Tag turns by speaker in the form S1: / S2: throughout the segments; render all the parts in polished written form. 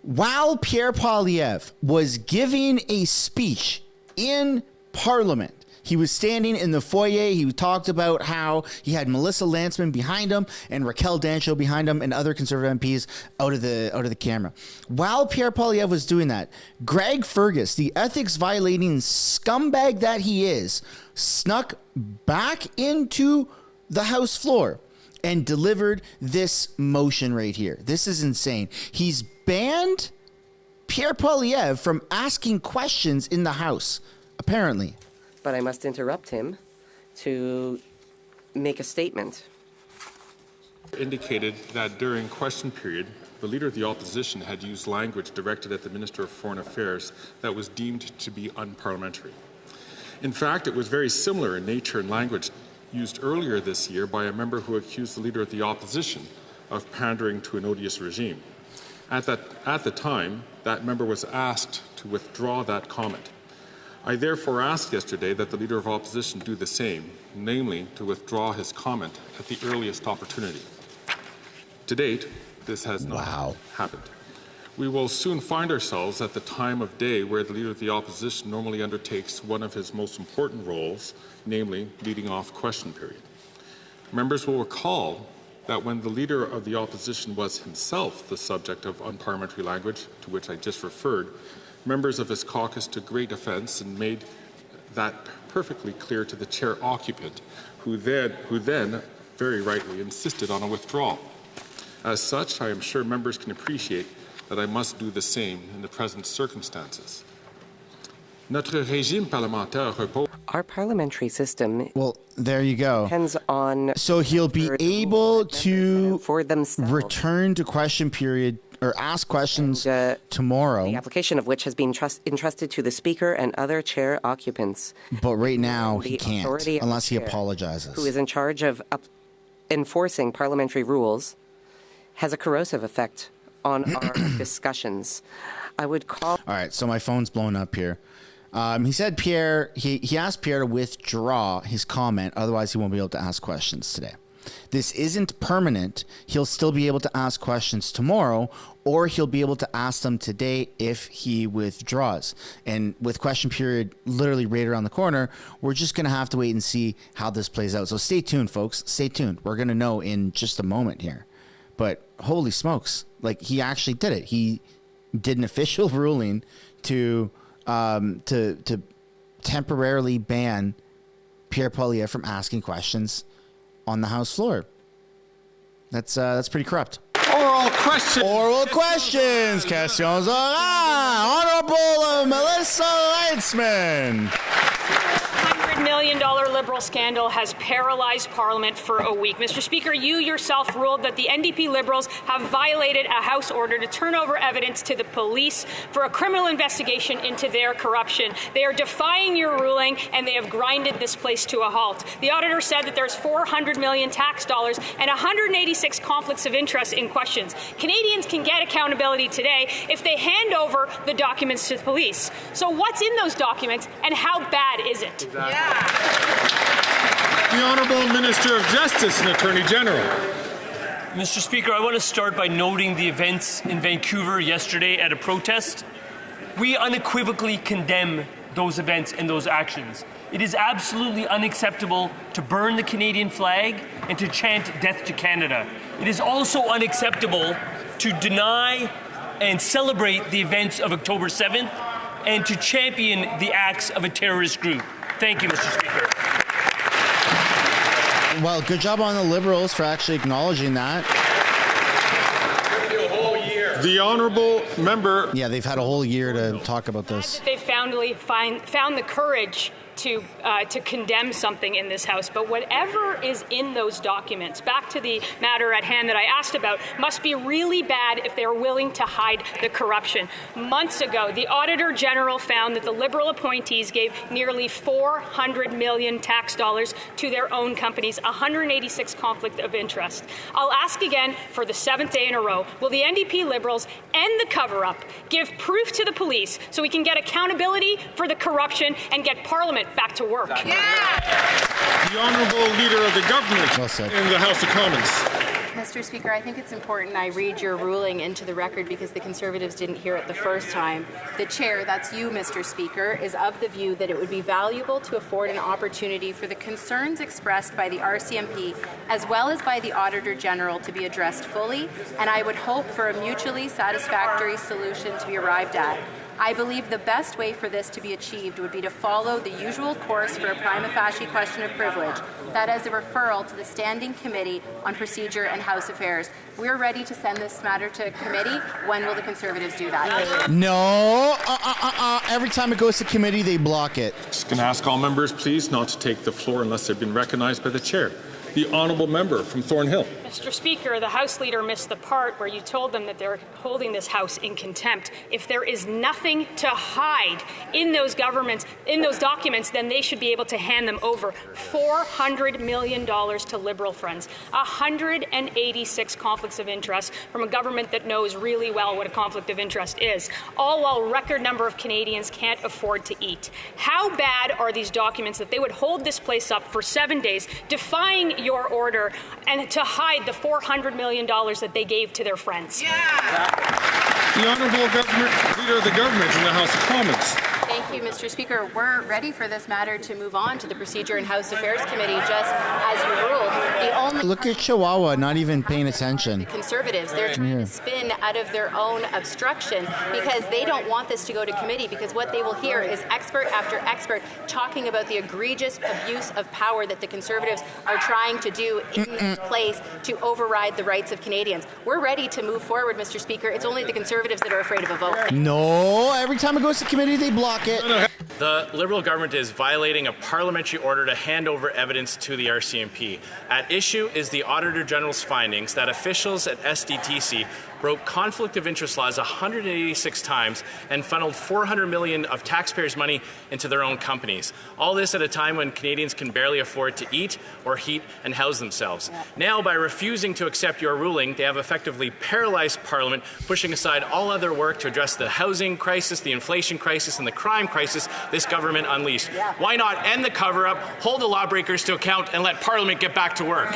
S1: While Pierre Poilievre was giving a speech in Parliament, he was standing in the foyer. He talked about how he had Melissa Lantsman behind him and Raquel Dancho behind him and other Conservative MPs out of the camera. While Pierre Poilievre was doing that, Greg Fergus, the ethics violating scumbag that he is, snuck back into the House floor and delivered this motion right here. This is insane. He's banned Pierre Poilievre from asking questions in the House, apparently.
S2: But I must interrupt him to make a statement.
S3: Indicated that during question period, the Leader of the Opposition had used language directed at the Minister of Foreign Affairs that was deemed to be unparliamentary. In fact, it was very similar in nature and language used earlier this year by a member who accused the Leader of the Opposition of pandering to an odious regime. At the time, that member was asked to withdraw that comment. I therefore asked yesterday that the Leader of Opposition do the same, namely to withdraw his comment at the earliest opportunity. To date, this has not happened. We will soon find ourselves at the time of day where the Leader of the Opposition normally undertakes one of his most important roles, namely leading off question period. Members will recall that when the Leader of the Opposition was himself the subject of unparliamentary language, to which I just referred, members of his caucus took great offense and made that perfectly clear to the chair occupant, who then very rightly insisted on a withdrawal. As such, I am sure members can appreciate that I must do the same in the present circumstances. Notre régime parlementaire repose.
S2: Our parliamentary system.
S1: Well, there you go.
S2: Depends on.
S1: So he'll be able to
S2: for themselves.
S1: Return to question period or ask questions tomorrow.
S2: The application of which has been entrusted to the Speaker and other chair occupants.
S1: But right now he can't, unless he apologizes.
S2: Who is in charge of enforcing parliamentary rules, has a corrosive effect on our discussions. I would call.
S1: All right, so my phone's blowing up here. He said he asked Pierre to withdraw his comment, otherwise he won't be able to ask questions today. This isn't permanent. He'll still be able to ask questions tomorrow, or he'll be able to ask them today if he withdraws. And with question period literally right around the corner, we're just going to have to wait and see how this plays out. So stay tuned, folks. Stay tuned. We're going to know in just a moment here. But holy smokes, like he actually did it. He did an official ruling to temporarily ban Pierre Poilievre from asking questions on the House floor. That's pretty corrupt.
S3: Oral questions.
S1: Oral questions. Questions Honorable Melissa Lantsman.
S4: $100 million Liberal scandal has paralyzed Parliament for a week. Mr. Speaker, you yourself ruled that the NDP Liberals have violated a House order to turn over evidence to the police for a criminal investigation into their corruption. They are defying your ruling, and they have grinded this place to a halt. The auditor said that there's $400 million tax dollars and 186 conflicts of interest in questions. Canadians can get accountability today if they hand over the documents to the police. So what's in those documents, and how bad is it?
S3: The Honourable Minister of Justice and Attorney General.
S5: Mr. Speaker, I want to start by noting the events in Vancouver yesterday at a protest. We unequivocally condemn those events and those actions. It is absolutely unacceptable to burn the Canadian flag and to chant "Death to Canada." It is also unacceptable to deny and celebrate the events of October 7th and to champion the acts of a terrorist group. Thank you, Mr. Speaker.
S1: Well, good job on the Liberals for actually acknowledging that.
S3: The honourable member.
S1: Yeah, they've had a whole year to talk about this.
S4: They've found the courage to condemn something in this House, but whatever is in those documents, back to the matter at hand that I asked about, must be really bad if they're willing to hide the corruption. Months ago, the Auditor General found that the Liberal appointees gave nearly $400 million tax dollars to their own companies, 186 conflict of interest. I'll ask again for the 7th day in a row, will the NDP Liberals end the cover-up, give proof to the police so we can get accountability for the corruption and get Parliament back to work?
S3: The Honourable Leader of the Government in the House of Commons.
S6: Mr. Speaker, I think it's important I read your ruling into the record because the Conservatives didn't hear it the first time. The Chair, that's you, Mr. Speaker, is of the view that it would be valuable to afford an opportunity for the concerns expressed by the RCMP as well as by the Auditor General to be addressed fully, and I would hope for a mutually satisfactory solution to be arrived at. I believe the best way for this to be achieved would be to follow the usual course for a prima facie question of privilege, that is a referral to the Standing Committee on Procedure and House Affairs. We're ready to send this matter to committee. When will the Conservatives do that?
S1: No. Every time it goes to committee, they block it.
S3: Just going to ask all members, please, not to take the floor unless they've been recognized by the chair. The honourable member from Thornhill.
S4: Mr. Speaker, the House Leader missed the part where you told them that they're holding this House in contempt. If there is nothing to hide in those documents, then they should be able to hand them over. $400 million to Liberal friends, 186 conflicts of interest from a government that knows really well what a conflict of interest is, all while a record number of Canadians can't afford to eat. How bad are these documents that they would hold this place up for 7 days, defying your order, and to hide the $400 million that they gave to their friends?
S3: The Honourable Leader of the Government in the House of Commons.
S6: Thank you, Mr. Speaker. We're ready for this matter to move on to the Procedure and House Affairs Committee, just as you ruled. The only
S1: Look at Chihuahua, not even paying attention.
S6: the Conservatives, they're trying to spin out of their own obstruction because they don't want this to go to committee, because what they will hear is expert after expert talking about the egregious abuse of power that the Conservatives are trying to do in this place to override the rights of Canadians. We're ready to move forward, Mr. Speaker. It's only the Conservatives that are afraid of a vote.
S1: No, every time it goes to committee, they block it.
S7: The Liberal government is violating a parliamentary order to hand over evidence to the RCMP. At issue is the Auditor General's findings that officials at SDTC broke conflict of interest laws 186 times and funneled $400 million of taxpayers' money into their own companies. All this at a time when Canadians can barely afford to eat or heat and house themselves. Now, by refusing to accept your ruling, they have effectively paralyzed Parliament, pushing aside all other work to address the housing crisis, the inflation crisis, and the crime crisis this government unleashed. Why not end the cover-up, hold the lawbreakers to account, and let Parliament get back to work?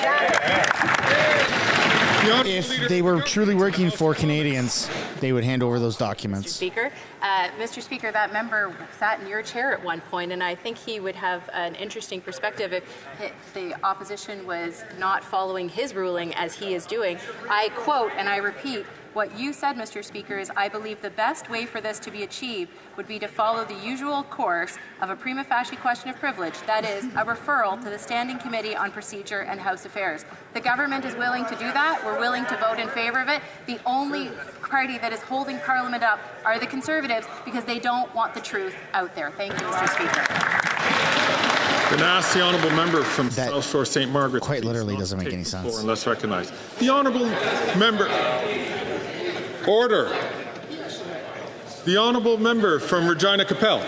S1: If they were truly working for Canadians, they would hand over those documents.
S6: Mr. Speaker, that member sat in your chair at one point, and I think he would have an interesting perspective if the opposition was not following his ruling as he is doing. I quote, and I repeat, what you said, Mr. Speaker, is I believe the best way for this to be achieved would be to follow the usual course of a prima facie question of privilege, that is, a referral to the Standing Committee on Procedure and House Affairs. The government is willing to do that. We're willing to vote in favour of it. The only party that is holding Parliament up are the Conservatives because they don't want the truth out there. Thank you, Mr. Speaker.
S3: Then ask the honourable member from South Shore St. Margaret's.
S1: Quite literally doesn't make any sense.
S3: Unless recognized. The honourable member. Order. The honourable member from Regina Capel.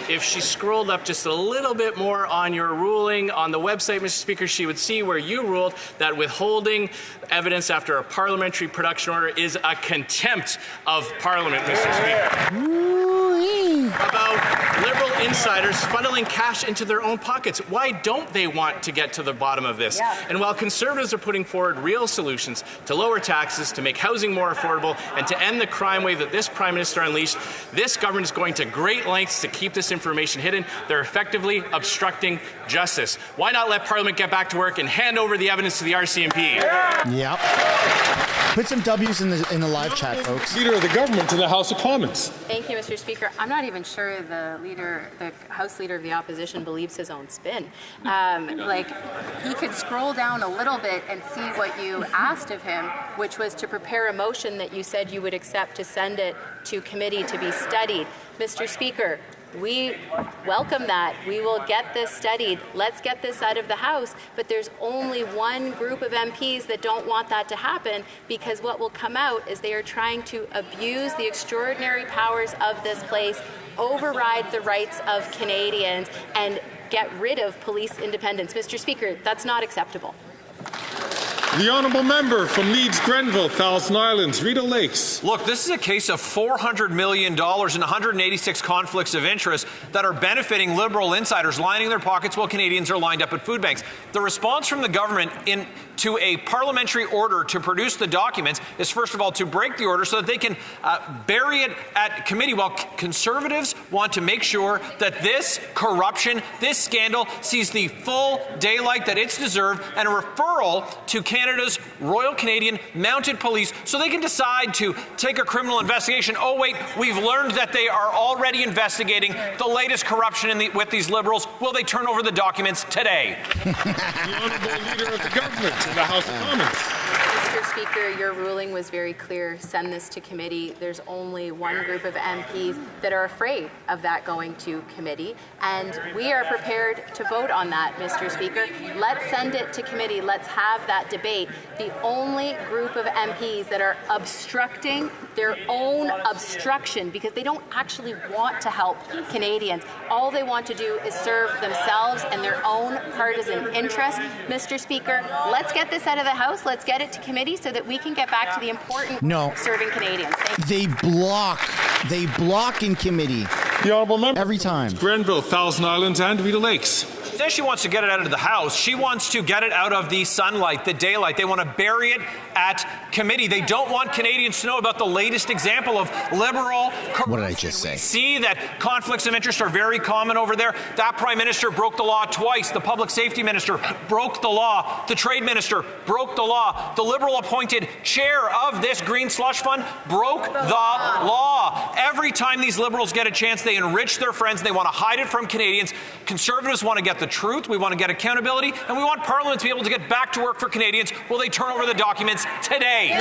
S7: If she scrolled up just a little bit more on your ruling on the website, Mr. Speaker, she would see where you ruled that withholding evidence after a parliamentary production order is a contempt of Parliament, Mr. Speaker. About Liberal insiders funneling cash into their own pockets. Why don't they want to get to the bottom of this? And while Conservatives are putting forward real solutions to lower taxes, to make housing more affordable, and to end the crime wave that this Prime Minister unleashed, this government is going to great lengths to keep this information hidden. They're effectively obstructing justice. Why not let Parliament get back to work and hand over the evidence to the RCMP?
S1: Yep. Put some W's in the live chat, folks.
S3: Leader of the Government in the House of Commons.
S6: Thank you, Mr. Speaker. I'm not even sure the House Leader of the Opposition believes his own spin. He could scroll down a little bit and see what you asked of him, which was to prepare a motion that you said you would accept to send it to committee to be studied. Mr. Speaker, we welcome that. We will get this studied. Let's get this out of the House. But there's only one group of MPs that don't want that to happen, because what will come out is they are trying to abuse the extraordinary powers of this place, override the rights of Canadians, and get rid of police independence. Mr. Speaker, that's not acceptable.
S3: The honourable member from Leeds, Grenville, Thousand Islands, Rideau Lakes.
S8: Look, this is a case of $400 million and 186 conflicts of interest that are benefiting Liberal insiders lining their pockets while Canadians are lined up at food banks. The response from the government to a parliamentary order to produce the documents is, first of all, to break the order so that they can bury it at committee, while Conservatives want to make sure that this corruption, this scandal, sees the full daylight that it's deserved and a referral to Canada's Royal Canadian Mounted Police so they can decide to take a criminal investigation. Oh, wait, we've learned that they are already investigating the latest corruption with these Liberals. Will they turn over the documents today?
S3: The honourable leader of the government in the House of Commons.
S6: Mr. Speaker, your ruling was very clear. Send this to committee. There's only one group of MPs that are afraid of that going to committee, and we are prepared to vote on that, Mr. Speaker. Let's send it to committee. Let's have that debate. The only group of MPs that are obstructing their own obstruction, because they don't actually want to help Canadians. All they want to do is serve themselves and their own partisan interests. Mr. Speaker, let's get this out of the House. Let's get it to committee so that we can get back to the important work of serving Canadians.
S1: They block in committee.
S3: The honourable member
S1: every time.
S3: Grenville, Thousand Islands, and Rideau Lakes.
S8: Says she wants to get it out of the House. She wants to get it out of the sunlight, the daylight. They want to bury it at committee. They don't want Canadians to know about the latest example of Liberal corruption.
S1: What did I just say?
S8: We see that conflicts of interest are very common over there. That Prime Minister broke the law twice. The Public Safety Minister broke the law. The Trade Minister broke the law. The Liberal-appointed chair of this Green Slush Fund broke the law. Every time these Liberals get a chance, they enrich their friends. They want to hide it from Canadians. Conservatives want to get the truth. We want to get accountability, and we want Parliament to be able to get back to work for Canadians. Will they turn over the documents today?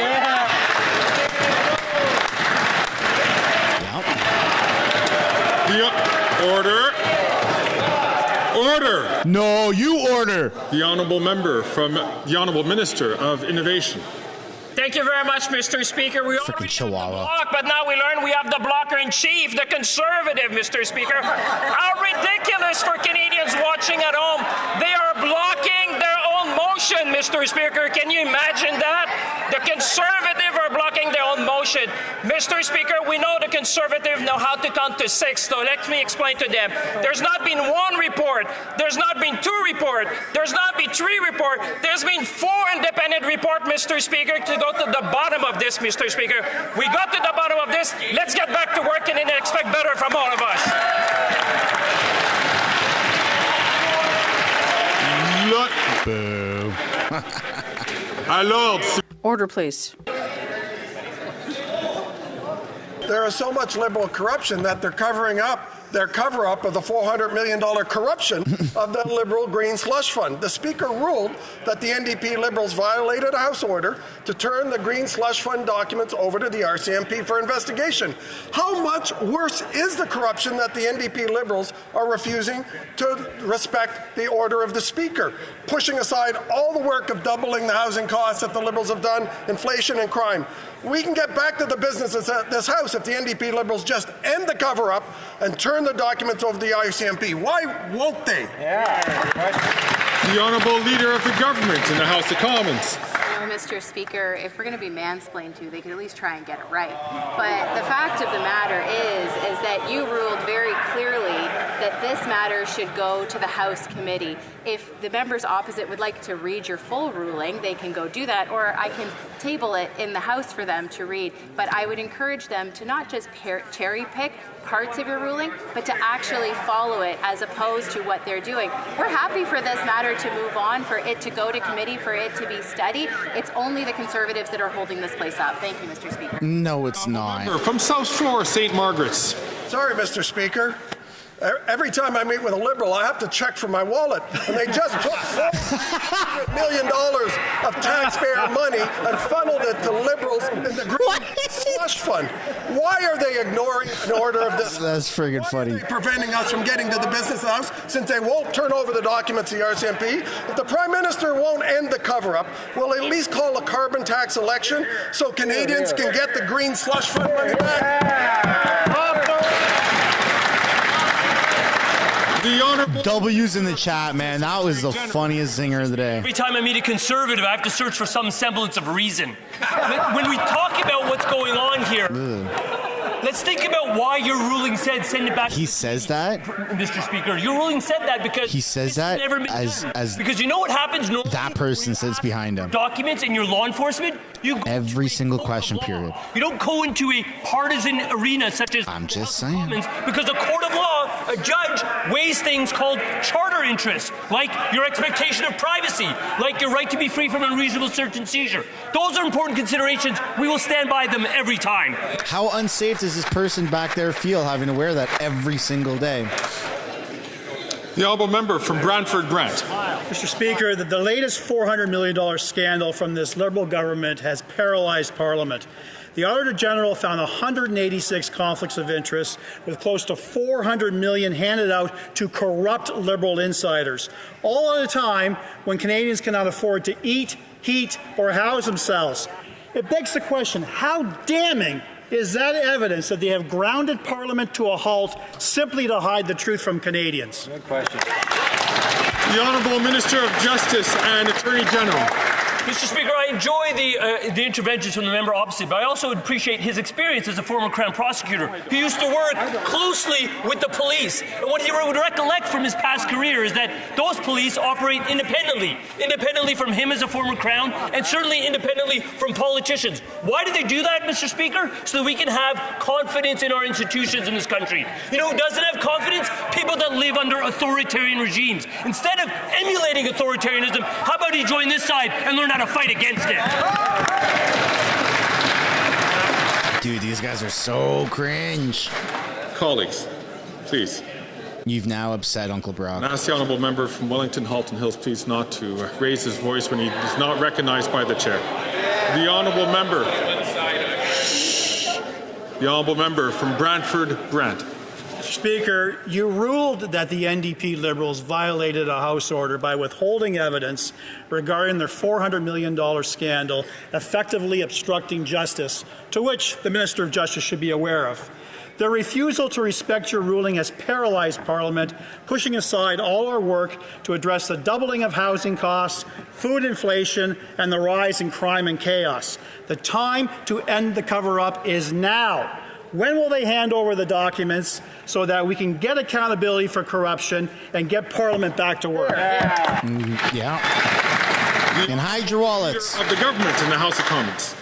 S3: Order.
S1: No, you order.
S3: The honourable member from the Honourable Minister of Innovation.
S9: Thank you very much, Mr. Speaker. We already have the block, but now we learn we have the blocker-in-chief, the Conservative, Mr. Speaker. How ridiculous for Canadians watching at home. They are blocking their own motion, Mr. Speaker. Can you imagine that? The Conservative are blocking their own motion. Mr. Speaker, we know the Conservative know how to count to 6, so let me explain to them. There's not been 1 report. There's not been 2 report. There's not been 3 report. There's been 4 independent report, Mr. Speaker, to go to the bottom of this, Mr. Speaker. We got to the bottom of this. Let's get back to work and then expect better from all of us.
S1: Boo.
S2: Order, please.
S10: There is so much Liberal corruption that they're covering up their cover-up of the $400 million corruption of the Liberal Green Slush Fund. The Speaker ruled that the NDP Liberals violated a House order to turn the Green Slush Fund documents over to the RCMP for investigation. How much worse is the corruption that the NDP Liberals are refusing to respect the order of the Speaker, pushing aside all the work of doubling the housing costs that the Liberals have done, inflation and crime? We can get back to the business of this House if the NDP Liberals just end the cover-up and turn the documents over to the RCMP. Why won't they?
S3: The Honourable Leader of the Government in the House of Commons.
S6: Mr. Speaker, if we're going to be mansplained to, they could at least try and get it right. But the fact of the matter is that you ruled very clearly that this matter should go to the House committee. If the members opposite would like to read your full ruling, they can go do that, or I can table it in the House for them to read. But I would encourage them to not just cherry pick parts of your ruling, but to actually follow it as opposed to what they're doing. We're happy for this matter to move on, for it to go to committee, for it to be studied. It's only the Conservatives that are holding this place up. Thank you, Mr. Speaker.
S1: No, it's not.
S3: From South Shore, St. Margaret's.
S10: Sorry, Mr. Speaker. Every time I meet with a Liberal, I have to check for my wallet. And they just took $400 million of taxpayer money and funneled it to Liberals in the Green Slush Fund. Why are they ignoring an order of this?
S1: That's friggin' funny.
S10: Why are they preventing us from getting to the business house since they won't turn over the documents to the RCMP? If the Prime Minister won't end the cover-up, will at least call a carbon tax election so Canadians can get the Green Slush Fund money back?
S3: The The Honourable
S1: W's in the chat, man. That was the funniest zinger of the day.
S5: Every time I meet a conservative, I have to search for some semblance of reason. When we talk about what's going on here, let's think about why your ruling said send it back.
S1: He says that?
S5: Mr. Speaker, your ruling said that because
S1: he says that as
S5: because you know what happens normally
S1: that person sits behind him.
S5: Documents in your law enforcement, you go
S1: Every single question period.
S5: You don't go into a partisan arena such as
S1: I'm just saying.
S5: because a court of law, a judge weighs things called charter interests, like your expectation of privacy, like your right to be free from unreasonable search and seizure. Those are important considerations. We will stand by them every time.
S1: How unsafe does this person back there feel having to wear that every single day?
S3: The honourable member from Brantford Brant.
S11: Mr. Speaker, the latest $400 million scandal from this Liberal government has paralyzed Parliament. The Auditor General found 186 conflicts of interest, with close to $400 million handed out to corrupt Liberal insiders, all at a time when Canadians cannot afford to eat, heat, or house themselves. It begs the question, how damning is that evidence that they have grounded Parliament to a halt simply to hide the truth from Canadians?
S8: Good question.
S3: The Honourable Minister of Justice and Attorney General.
S5: Mr. Speaker, I enjoy the interventions from the member opposite, but I also appreciate his experience as a former Crown prosecutor who used to work closely with the police. And what he would recollect from his past career is that those police operate independently from him as a former Crown, and certainly independently from politicians. Why do they do that, Mr. Speaker? So that we can have confidence in our institutions in this country. You know who doesn't have confidence? People that live under authoritarian regimes. Instead of emulating authoritarianism, how about you join this side and learn how to fight against it?
S1: Dude, these guys are so cringe.
S3: Colleagues, please.
S1: You've now upset Uncle Brock.
S3: I ask the honourable member from Wellington Halton Hills please not to raise his voice when he is not recognised by the chair. The honourable member. The honourable member from Brantford Brant.
S11: Mr. Speaker, you ruled that the NDP Liberals violated a House order by withholding evidence regarding their $400 million scandal, effectively obstructing justice, to which the Minister of Justice should be aware of. Their refusal to respect your ruling has paralyzed Parliament, pushing aside all our work to address the doubling of housing costs, food inflation, and the rise in crime and chaos. The time to end the cover-up is now. When will they hand over the documents so that we can get accountability for corruption and get Parliament back to work?
S1: Yeah. And hide your wallets.
S3: Of the government in the House of Commons.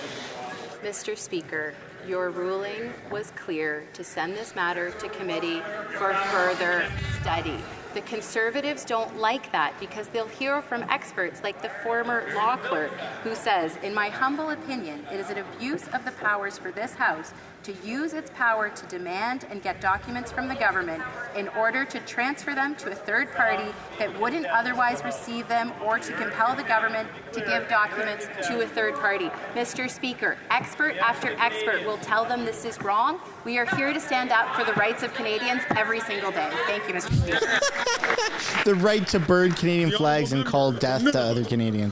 S6: Mr. Speaker, your ruling was clear to send this matter to committee for further study. The Conservatives don't like that because they'll hear from experts like the former law clerk who says, in my humble opinion, it is an abuse of the powers for this House to use its power to demand and get documents from the government in order to transfer them to a third party that wouldn't otherwise receive them, or to compel the government to give documents to a third party. Mr. Speaker, expert after expert will tell them this is wrong. We are here to stand up for the rights of Canadians every single day. Thank you, Mr. Speaker.
S1: The right to burn Canadian flags and call death to other Canadians.